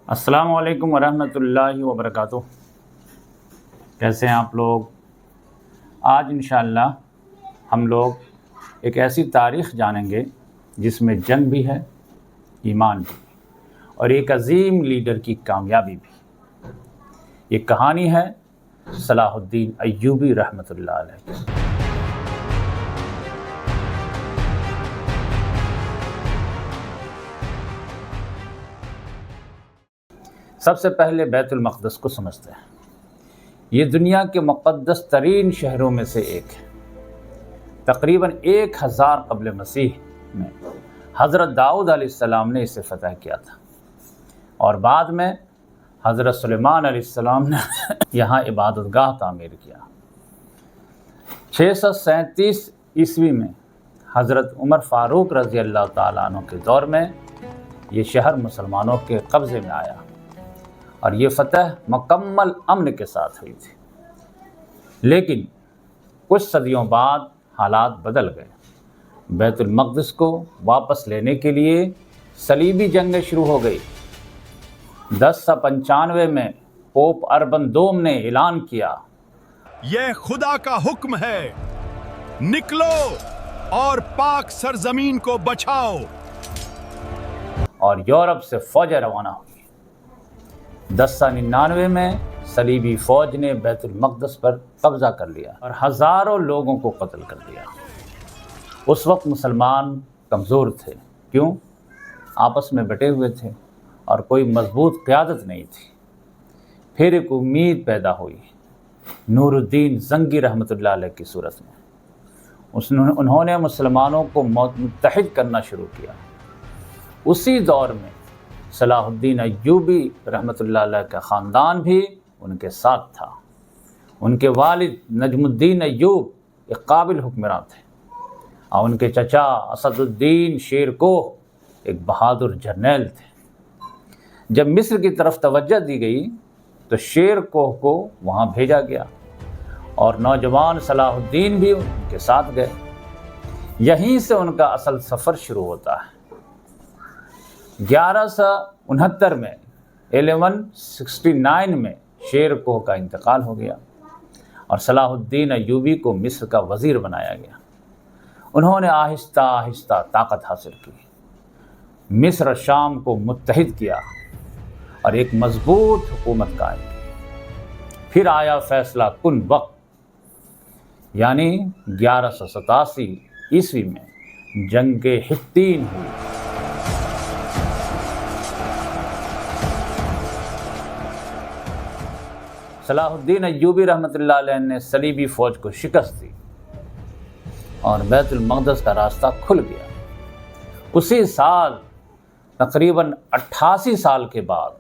السلام علیکم ورحمۃ اللہ وبرکاتہ۔ کیسے ہیں آپ لوگ؟ آج انشاءاللہ ہم لوگ ایک ایسی تاریخ جانیں گے جس میں جنگ بھی ہے، ایمان بھی، اور ایک عظیم لیڈر کی کامیابی بھی۔ یہ کہانی ہے صلاح الدین ایوبی رحمۃ اللہ علیہ کی۔ سب سے پہلے بیت المقدس کو سمجھتے ہیں۔ یہ دنیا کے مقدس ترین شہروں میں سے ایک ہے۔ تقریباً 1000 قبل مسیح میں حضرت داؤد علیہ السلام نے اسے فتح کیا تھا، اور بعد میں حضرت سلیمان علیہ السلام نے یہاں عبادت گاہ تعمیر کیا۔ 637 عیسوی میں حضرت عمر فاروق رضی اللہ تعالیٰ عنہ کے دور میں یہ شہر مسلمانوں کے قبضے میں آیا، اور یہ فتح مکمل امن کے ساتھ ہوئی تھی۔ لیکن کچھ صدیوں بعد حالات بدل گئے۔ بیت المقدس کو واپس لینے کے لیے صلیبی جنگیں شروع ہو گئی۔ 1095 میں پوپ اربن دوم نے اعلان کیا، یہ خدا کا حکم ہے، نکلو اور پاک سرزمین کو بچاؤ، اور یورپ سے فوجیں روانہ ہوئی۔ 1099 میں صلیبی فوج نے بیت المقدس پر قبضہ کر لیا اور ہزاروں لوگوں کو قتل کر دیا۔ اس وقت مسلمان کمزور تھے، کیوں؟ آپس میں بٹے ہوئے تھے اور کوئی مضبوط قیادت نہیں تھی۔ پھر ایک امید پیدا ہوئی نور الدین زنگی رحمۃ اللہ علیہ کی صورت میں۔ انہوں نے مسلمانوں کو متحد کرنا شروع کیا۔ اسی دور میں صلاح الدین ایوبی رحمۃ اللہ علیہ کا خاندان بھی ان کے ساتھ تھا۔ ان کے والد نجم الدین ایوب ایک قابل حکمراں تھے، اور ان کے چچا اسد الدین شیر کوہ ایک بہادر جرنیل تھے۔ جب مصر کی طرف توجہ دی گئی تو شیر کوہ کو وہاں بھیجا گیا، اور نوجوان صلاح الدین بھی ان کے ساتھ گئے۔ یہیں سے ان کا اصل سفر شروع ہوتا ہے۔ 1169 میں 1169 میں شیر کوہ کا انتقال ہو گیا، اور صلاح الدین ایوبی کو مصر کا وزیر بنایا گیا۔ انہوں نے آہستہ آہستہ طاقت حاصل کی، مصر اور شام کو متحد کیا اور ایک مضبوط حکومت قائم کی۔ پھر آیا فیصلہ کن وقت، یعنی 1187 عیسوی میں جنگ حطین ہوئی۔ صلاح الدین ایوبی رحمۃ اللہ علیہ نے صلیبی فوج کو شکست دی، اور بیت المقدس کا راستہ کھل گیا۔ اسی سال تقریباً 88 سال کے بعد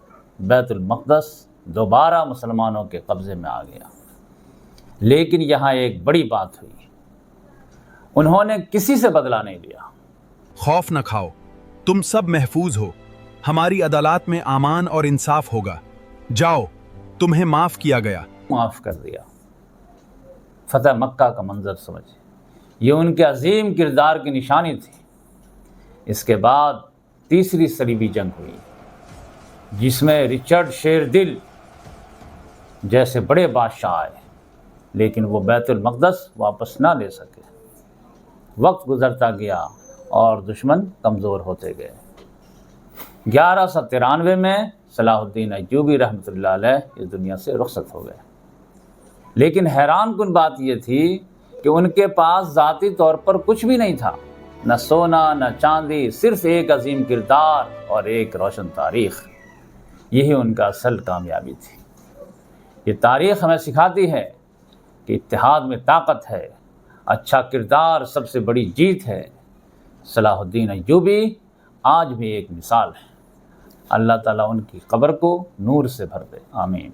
بیت المقدس دوبارہ مسلمانوں کے قبضے میں آ گیا۔ لیکن یہاں ایک بڑی بات ہوئی، انہوں نے کسی سے بدلہ نہیں لیا۔ خوف نہ کھاؤ، تم سب محفوظ ہو، ہماری عدالت میں امان اور انصاف ہوگا، جاؤ، تمہیں معاف کیا گیا۔ معاف کر دیا۔ فتح مکہ کا منظر سمجھے، یہ ان کے عظیم کردار کی نشانی تھی۔ اس کے بعد تیسری صلیبی جنگ ہوئی، جس میں رچرڈ شیردل جیسے بڑے بادشاہ آئے، لیکن وہ بیت المقدس واپس نہ لے سکے۔ وقت گزرتا گیا اور دشمن کمزور ہوتے گئے۔ 1193 میں صلاح الدین ایوبی رحمۃ اللہ علیہ اس دنیا سے رخصت ہو گئے۔ لیکن حیران کن بات یہ تھی کہ ان کے پاس ذاتی طور پر کچھ بھی نہیں تھا، نہ سونا نہ چاندی، صرف ایک عظیم کردار اور ایک روشن تاریخ۔ یہی ان کا اصل کامیابی تھی۔ یہ تاریخ ہمیں سکھاتی ہے کہ اتحاد میں طاقت ہے، اچھا کردار سب سے بڑی جیت ہے۔ صلاح الدین ایوبی آج بھی ایک مثال ہے۔ اللہ تعالیٰ ان کی قبر کو نور سے بھر دے، آمین۔